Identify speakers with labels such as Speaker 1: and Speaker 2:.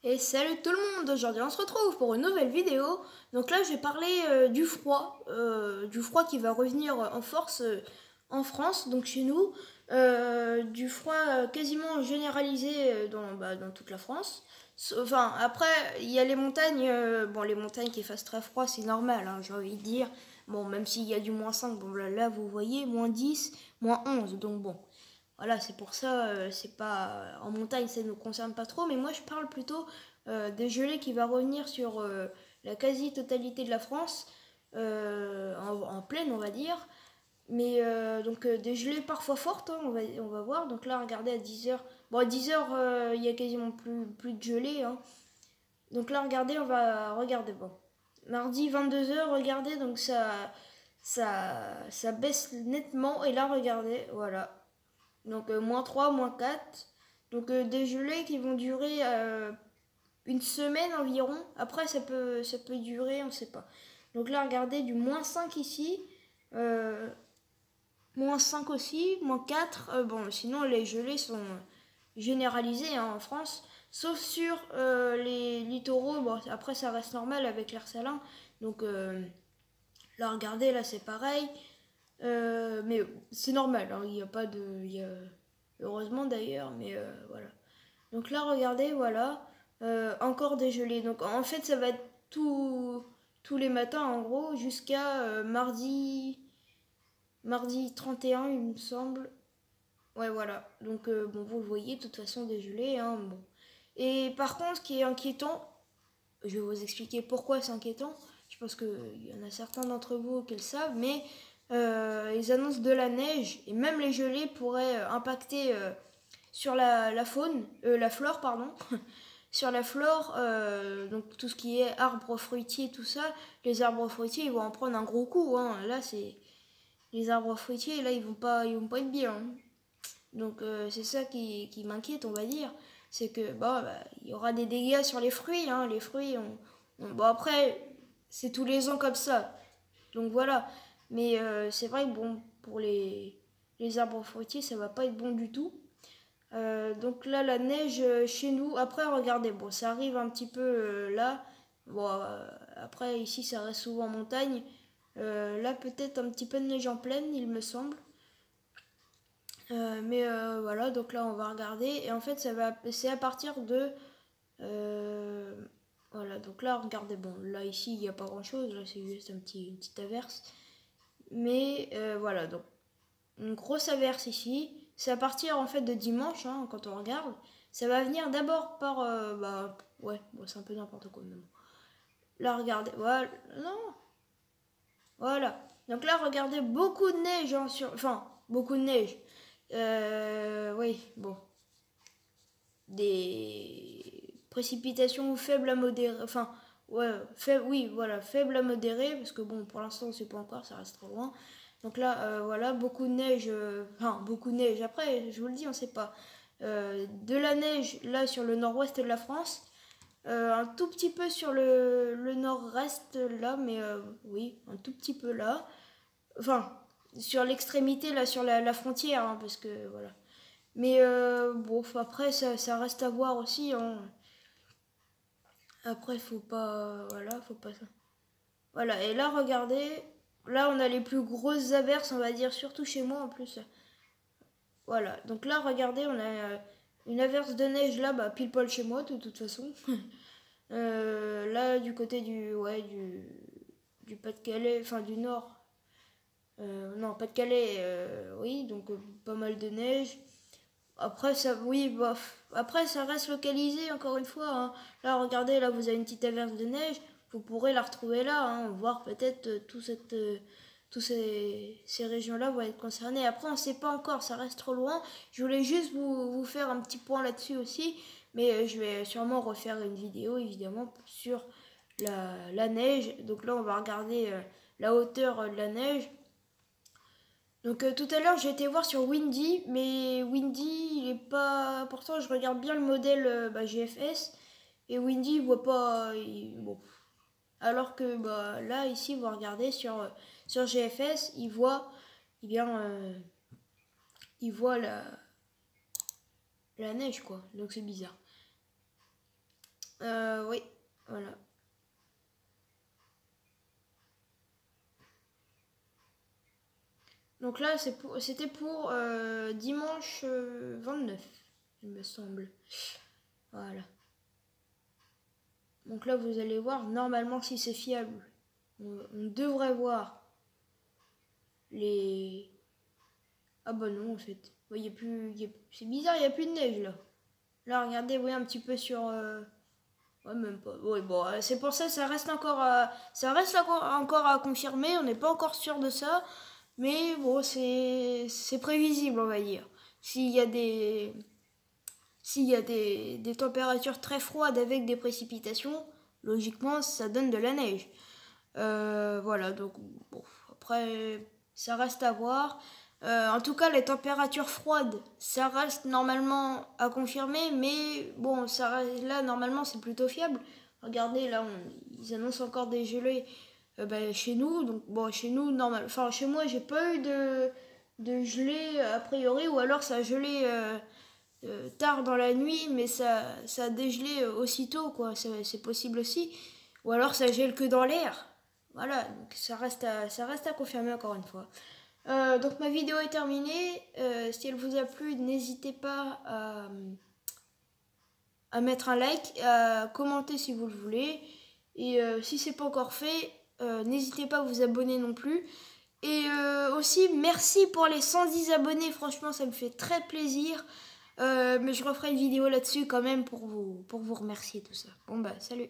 Speaker 1: Et salut tout le monde, aujourd'hui on se retrouve pour une nouvelle vidéo. Donc là je vais parler du froid qui va revenir en force en France, donc chez nous. Du froid quasiment généralisé dans toute la France. Enfin après il y a les montagnes, bon les montagnes qui fassent très froid c'est normal, hein, j'ai envie de dire. Bon même s'il y a du -5, bon là vous voyez, -10, -11, donc bon. Voilà, c'est pour ça, c'est pas en montagne, ça ne nous concerne pas trop, mais moi je parle plutôt des gelées qui va revenir sur la quasi-totalité de la France, en plaine on va dire, mais donc des gelées parfois fortes, hein, on va voir. Donc là, regardez à 10 heures, bon à 10 heures il y a quasiment plus de gelée, hein. Donc là, regardez, on va regarder, bon. Mardi 22 heures, regardez, donc ça baisse nettement, et là, regardez, voilà. Donc -3, -4. Donc des gelées qui vont durer une semaine environ. Après ça peut durer, on ne sait pas. Donc là regardez du -5 ici. Euh, -5 aussi, -4. Bon sinon les gelées sont généralisées, hein, en France. Sauf sur les littoraux. Bon après ça reste normal avec l'air salin. Donc là regardez, là c'est pareil. Mais c'est normal, hein, il n'y a pas de... heureusement d'ailleurs, mais voilà. Donc là, regardez, voilà, encore des gelées. Donc en fait, ça va être tous les matins, en gros, jusqu'à mardi 31, il me semble. Ouais, voilà. Donc, bon, vous le voyez, de toute façon, des gelées, hein, bon. Et par contre, ce qui est inquiétant, je vais vous expliquer pourquoi c'est inquiétant. Je pense qu'il y en a certains d'entre vous qui le savent, mais ils annoncent de la neige, et même les gelées pourraient impacter sur la faune, la flore, pardon. Sur la flore, donc tout ce qui est arbres fruitiers, tout ça, les arbres fruitiers, ils vont en prendre un gros coup, hein. Là, c'est les arbres fruitiers, là, ils vont pas être bien, hein. Donc c'est ça qui m'inquiète, on va dire. C'est que bah, il y aura des dégâts sur les fruits, hein. Les fruits, bon après, c'est tous les ans comme ça. Donc voilà. Mais c'est vrai que bon, pour les arbres fruitiers, ça va pas être bon du tout. Donc là, la neige chez nous. Après, regardez, bon, ça arrive un petit peu là. Bon, après, ici, ça reste souvent en montagne. Là, peut-être un petit peu de neige en plaine, il me semble. Mais voilà, donc là on va regarder, et en fait c'est à partir de voilà. Donc là regardez, bon là ici il n'y a pas grand chose, là c'est juste une petite averse, mais voilà, donc une grosse averse ici. C'est à partir en fait de dimanche, hein, quand on regarde, ça va venir d'abord par bah ouais, bon, c'est un peu n'importe quoi même. Là regardez, voilà, non, voilà. Donc là regardez, beaucoup de neige, hein, enfin beaucoup de neige. Oui, bon. Des précipitations faibles à modérées. Enfin, ouais, oui, voilà, faibles à modérées, parce que bon, pour l'instant, on sait pas encore, ça reste trop loin. Donc là, voilà, beaucoup de neige. Enfin, beaucoup de neige. Après, je vous le dis, on sait pas. De la neige, là, sur le nord-ouest de la France. Un tout petit peu sur le nord-est, là, mais oui, un tout petit peu là. Enfin, sur l'extrémité, là, sur la frontière, hein, parce que voilà. Mais bon, après, ça reste à voir aussi, hein. Après, faut pas. Voilà, faut pas. Voilà, et là, regardez. Là, on a les plus grosses averses, on va dire, surtout chez moi en plus. Voilà, donc là, regardez, on a une averse de neige là, bah, pile poil chez moi, de toute façon. Là, du côté ouais, du Pas-de-Calais, enfin du Nord. Non, Pas-de-Calais, oui, donc pas mal de neige. Après, ça, oui, bof. Après, ça reste localisé, encore une fois, hein. Là, regardez, là, vous avez une petite averse de neige. Vous pourrez la retrouver là, hein, voir peut-être tous ces régions-là vont être concernées. Après, on ne sait pas encore, ça reste trop loin. Je voulais juste vous faire un petit point là-dessus aussi. Mais je vais sûrement refaire une vidéo, évidemment, sur la neige. Donc là, on va regarder la hauteur de la neige. Donc tout à l'heure j'ai été voir sur Windy, mais Windy il est pas... Pourtant je regarde bien le modèle GFS, et Windy il voit pas... Bon. Alors que bah, là ici vous regardez sur GFS, eh bien, il voit la neige quoi, donc c'est bizarre. Oui, voilà. Donc là, c'était pour dimanche 29, il me semble. Voilà. Donc là, vous allez voir, normalement, si c'est fiable, on devrait voir les... Ah bah non, en fait. Il y a plus, c'est bizarre, il n'y a plus de neige, là. Là, regardez, vous voyez un petit peu sur... Ouais, même pas. Ouais, bon, c'est pour ça, ça reste encore encore à confirmer. On n'est pas encore sûr de ça. Mais bon, c'est prévisible, on va dire. S'il y a des... S'il y a des températures très froides avec des précipitations, logiquement, ça donne de la neige. Voilà, donc bon, après, ça reste à voir. En tout cas, les températures froides, ça reste normalement à confirmer, mais bon, là, normalement, c'est plutôt fiable. Regardez, là, ils annoncent encore des gelées chez nous. Donc, bon, chez nous, normal. Enfin, chez moi, j'ai pas eu de gelée a priori, ou alors ça a gelé tard dans la nuit, mais ça a dégelé aussitôt, quoi. C'est possible aussi. Ou alors ça gèle que dans l'air. Voilà, donc ça reste à confirmer encore une fois. Donc ma vidéo est terminée. Si elle vous a plu, n'hésitez pas à mettre un like, à commenter si vous le voulez. Et si c'est pas encore fait, n'hésitez pas à vous abonner non plus. Et aussi, merci pour les 110 abonnés. Franchement, ça me fait très plaisir. Mais je referai une vidéo là-dessus quand même pour vous remercier tout ça. Bon bah, salut.